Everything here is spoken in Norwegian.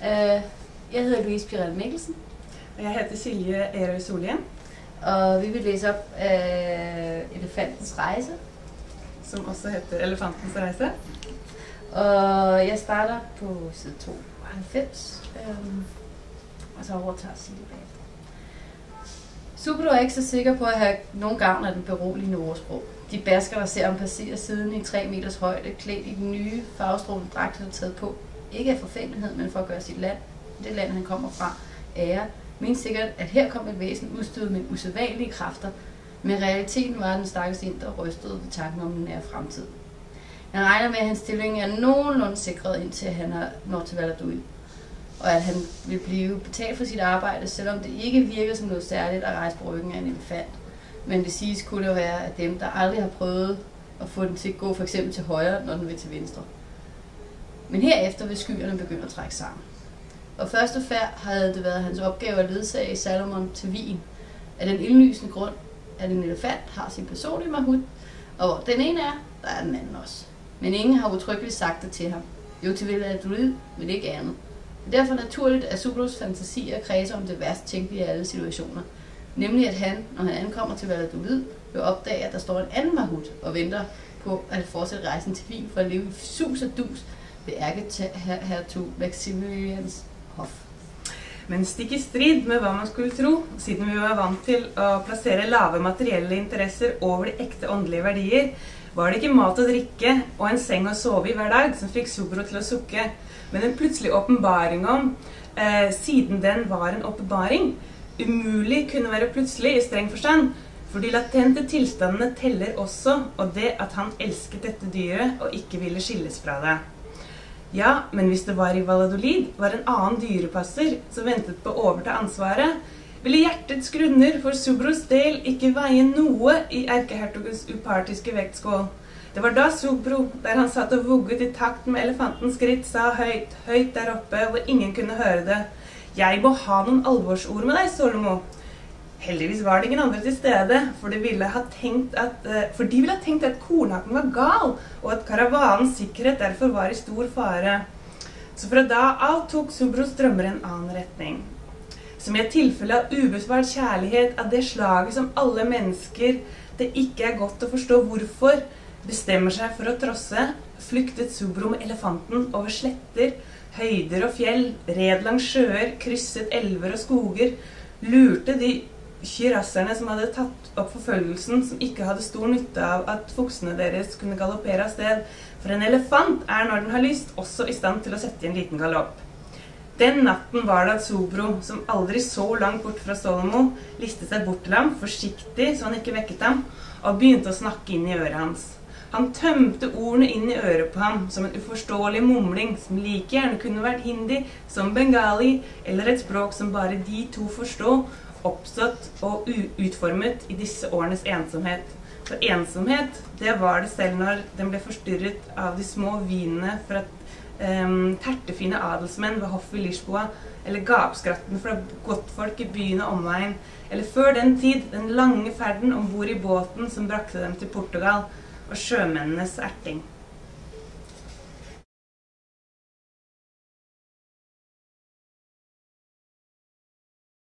Jeg hedder Louise Pirelle Mikkelsen. Og jeg heter Silje Erøy Solien. Og vi vil læse op af Elefantens Rejse. Som også heter Elefantens Rejse. Og jeg starter på side 92. Og så overtager Silje bagefter. Subro er ikke så sikker på at have nogen gavn af den beroligende ordsprog. De basker, der ser ham passere siden i 3 meters højde, klædt i den nye farvestrålende dragt, han har taget på. Ikke af forfængelighed, men for at gøre sit land, det land han kommer fra, ære, men sikkert, at her kom et væsen udstødet med usædvanlige kræfter, men realiteten var, at den stakkels inder rystede ved tanken om den nære fremtid. Han regner med, at hans stilling er nogenlunde sikret, indtil han når til Valladolid, og at han vil blive betalt for sit arbejde, selvom det ikke virker som noget særligt at rejse på ryggen af en elefant. Men det siges kunne det være af dem, der aldrig har prøvet at få den til at gå for eksempel til højre, når den vil til venstre. Men herefter vil skyerne begynde at trække sammen. Og første færd havde det været hans opgave at ledsage Salomon til Wien, af den indlysende grund, at en elefant har sin personlige mahut, og hvor den ene er, der er den anden også. Men ingen har utryggeligt sagt det til ham. Jo til Valladolid, men ikke andet. Det er derfor naturligt, at Subros fantasier kredser om det værst tænkelige af alle situationer. Nemlig at han, når han ankommer til Valladolid, vil opdage, at der står en anden mahut og venter på at fortsætte rejsen til Wien for at leve i sus og dus ved ærkehertug Maximilians hof. Men stikk i strid med hva man skulle tro, siden vi var vant til å plassere lave materielle interesser over de ekte åndelige verdier, var det ikke mat og drikke og en seng å sove i hver dag som fikk Subro til å sukke, men en plutselig åpenbaring om, siden den var en åpenbaring, umulig kunne være plutselig i streng forstand, for de latente tilstandene teller også, og det at han elsket dette dyret og ikke ville skilles fra det. Ja, men hvis det var i Valladolid, var en annen dyrepasser som ventet på å overta ansvaret, ville hjertets grunner for Subros del ikke veie noe i erkehertugens upartiske vektskål. Det var da Subro, der han satt og vugget i takt med elefantens skritt, sa høyt, høyt der oppe, hvor ingen kunne høre det: «Jeg må ha noen alvorsord med deg, Solomo.» Heldigvis var det ingen andre til stede, for de ville ha tenkt at kornhaken var gal, og at karavanens sikkerhet derfor var i stor fare. Så fra da av tok Subros drømmer en annen retning. Som i et tilfelle av ubesvart kjærlighet av det slaget som alle mennesker det ikke er godt å forstå hvorfor, bestemmer seg for å trosse, flyktet Subro med elefanten over sletter, høyder og fjell, red langs sjøer, krysset elver og skoger, lurte de kyrasserne som hadde tatt opp forfølgelsen, som ikke hadde stor nytte av at fuksene deres kunne galoppere av sted, for en elefant er når den har lyst også i stand til å sette i en liten galopp. Den natten var det at Subro, som aldri så langt bort fra Solomo, listet seg bort til ham, forsiktig så han ikke vekket ham, og begynte å snakke inn i øret hans. Han tømte ordene inn i øret på ham som en uforståelig mumling som like gjerne kunne vært hindi som bengali, eller et språk som bare de to forstod, oppstått og utformet i disse årenes ensomhet. For ensomhet, det var det selv når den ble forstyrret av de små vinene fra tertefine adelsmenn ved hoff i Lisboa, eller gapskratten fra godtfolk i byen og omveien, eller før den tid den lange ferden ombord i båten som brakte dem til Portugal, og sjømennenes erting.